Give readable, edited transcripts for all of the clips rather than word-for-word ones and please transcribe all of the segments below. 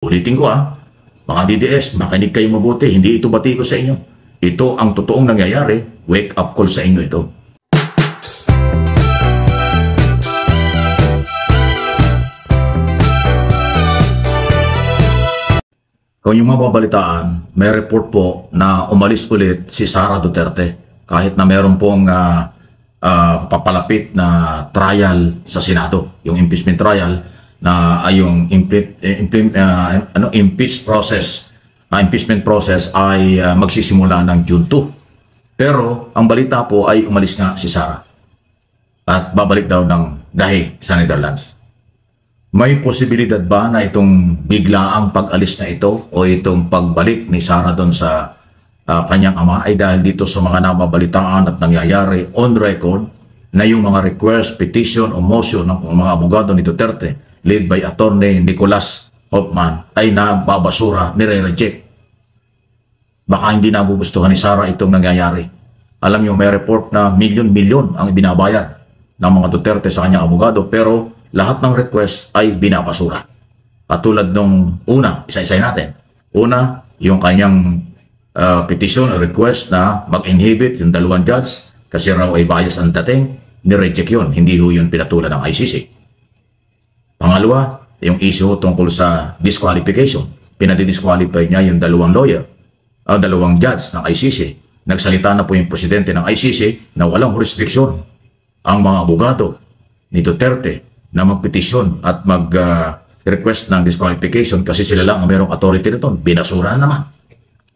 Ulitin ko mga DDS, makinig kayo mabuti, hindi ito bati ko sa inyo. Ito ang totoong nangyayari, wake up call sa inyo ito. Kung yung mababalitaan, may report po na umalis ulit si Sara Duterte kahit na meron pong papalapit na trial sa Senado, yung impeachment trial na ay yung impeachment process ay magsisimula ng June 2. Pero ang balita po ay umalis nga si Sara at babalik daw ng Dahi sa Netherlands. May posibilidad ba na itong biglaang pag-alis na ito o itong pagbalik ni Sara doon sa kanyang ama ay dahil dito sa mga nababalitaan at nangyayari on record na yung mga request, petition o motion ng mga abogado ni Duterte led by Attorney Nicolas Hoffman ay nababasura, nire-reject. Baka hindi nagugustuhan ni Sara itong nangyayari. Alam niyo, may report na milyon-milyon ang binabayad ng mga Duterte sa kanyang abogado, pero lahat ng request ay binabasura. Katulad nung una, isa-isay natin. Una, yung kanyang petition o request na mag-inhibit yung dalawang judge kasi raw ay bias ang dating, nireject yun. Hindi ho yun pinatulan ng ICC. Pangalawa, yung issue tungkol sa disqualification. Pinadidisqualify niya yung dalawang lawyer, dalawang judge ng ICC. Nagsalita na po yung presidente ng ICC na walang jurisdiction ang mga abogado ni Duterte na magpetisyon at mag-request ng disqualification kasi sila lang ang merong authority nito. Binasura na naman.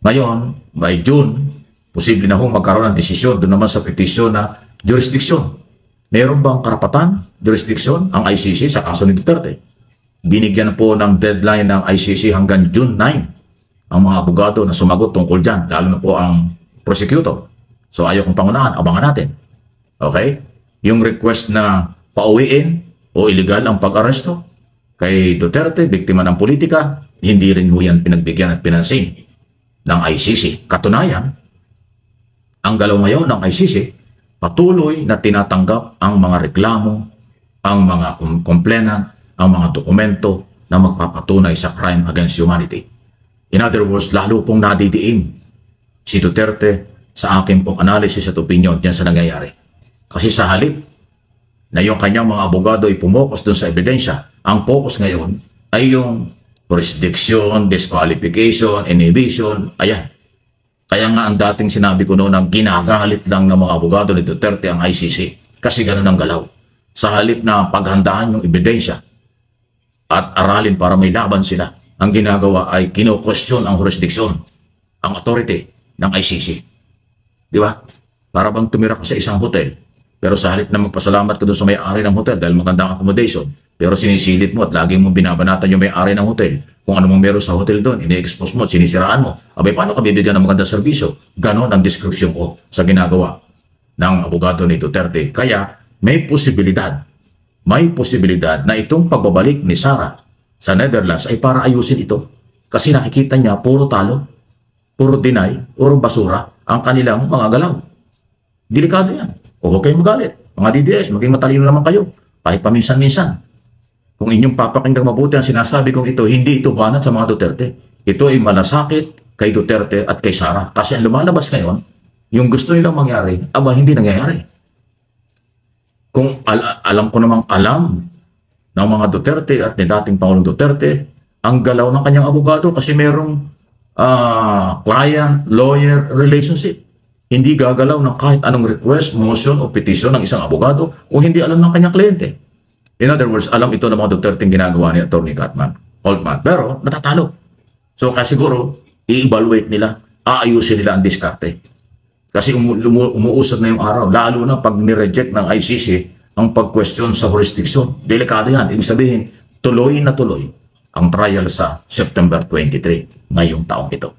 Ngayon, by June, posible na hong magkaroon ng desisyon doon naman sa petisyon na jurisdiction. Meron bang karapatan, jurisdiction ang ICC sa kaso ni Duterte? Binigyan po ng deadline ng ICC hanggang June 9 ang mga abogado na sumagot tungkol dyan, lalo na po ang prosecutor. So ayaw kong pangunahan, abangan natin. Okay? Yung request na pauwiin o illegal ang pag-aresto kay Duterte, biktima ng politika, hindi rin ho yan pinagbigyan at pinansin ng ICC. Katunayan, ang galaw ngayon ng ICC, patuloy na tinatanggap ang mga reklamo, ang mga complainant, ang mga dokumento na magpapatunay sa crime against humanity. In other words, lalo pong nadidiin si Duterte sa aking pong analysis at opinion diyan sa nangyayari. Kasi sa halip na yung kanyang mga abogado ay pumokus doon sa ebidensya, ang focus ngayon ay yung jurisdiction, disqualification, inhibition, ayan. Kaya nga ang dating sinabi ko noon na ginagalit lang ng mga abogado ni Duterte ang ICC kasi ganun ang galaw. Sa halip na paghandaan yung ebidensya at aralin para may laban sila, ang ginagawa ay kino-question ang jurisdiction, ang authority ng ICC. Di ba? Para bang tumira ka sa isang hotel, pero sa halip na magpasalamat ka doon sa may-ari ng hotel dahil magandang accommodation, pero sinisilip mo at laging mong binabanatan yung may-ari ng hotel. Kung ano mong meron sa hotel doon, ini-expose mo, sinisiraan mo. Abay, paano ka bibigyan ng magandang serbisyo? Ganon ang description ko sa ginagawa ng abogado ni Duterte. Kaya may posibilidad na itong pagbabalik ni Sara sa Netherlands ay para ayusin ito. Kasi nakikita niya, puro talo, puro deny, puro basura ang kanilang mga galaw. Delikado yan. O huwag kayong magalit. Mga DDS, maging matalino naman kayo. Kahit paminsan-minsan. Kung inyong papakinggang mabuti ang sinasabi kong ito, hindi ito banat sa mga Duterte. Ito ay malasakit kay Duterte at kay Sara. Kasi ang lumalabas ngayon, yung gusto nilang mangyari, hindi nangyayari. Kung alam ko namang alam ng mga Duterte at ni dating Pangulong Duterte, ang galaw ng kanyang abogado kasi merong client-lawyer relationship. Hindi gagalaw ng kahit anong request, motion o petition ng isang abogado kung hindi alam ng kanyang kliyente. In other words, alam ito ng mga Duterte ginagawa ni Attorney Hoffman, pero natatalo. So kasi siguro, i-evaluate nila, aayusin nila ang diskarte. Kasi umuusad na yung araw, lalo na pag nireject ng ICC ang pag-question sa jurisdiction. Delikado yan. Ibig sabihin, tuloy na tuloy ang trial sa September 23 ngayong taong ito.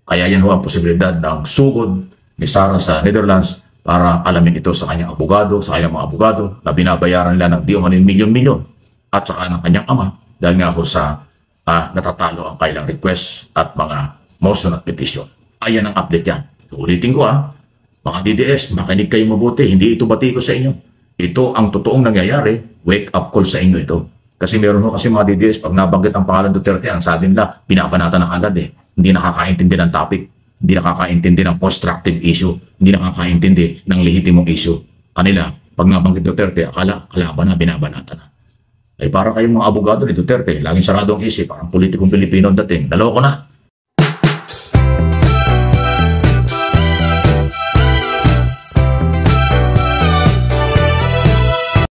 Kaya yan ho ang posibilidad ng sugod ni Sara sa Netherlands para alamin ito sa kanyang abogado, sa kanyang mga abogado na binabayaran nila ng di umanin milyon-milyon at saka ng kanyang ama dahil nga ho sa natatalo ang kailang request at mga motion at petition. Ayan ang update yan. Ulitin ko mga DDS, makinig kayo mabuti, hindi ito bati ko sa inyo. Ito ang totoong nangyayari, wake up call sa inyo ito. Kasi meron ho kasi mga DDS, pag nabanggit ang pangalan Duterte, ang sabi nila, binabanata na kagad eh. Hindi nakakaintindi ng topic, hindi nakakaintindi ng constructive issue, hindi nakakaintindi ng lehitimong issue. Kanila, pag nabanggit Duterte, akala kalaban na, binabanata na. Ay para kayong mga abogado ni Duterte, laging sarado ang isip, parang politikong Pilipino ang dating. Naloko na.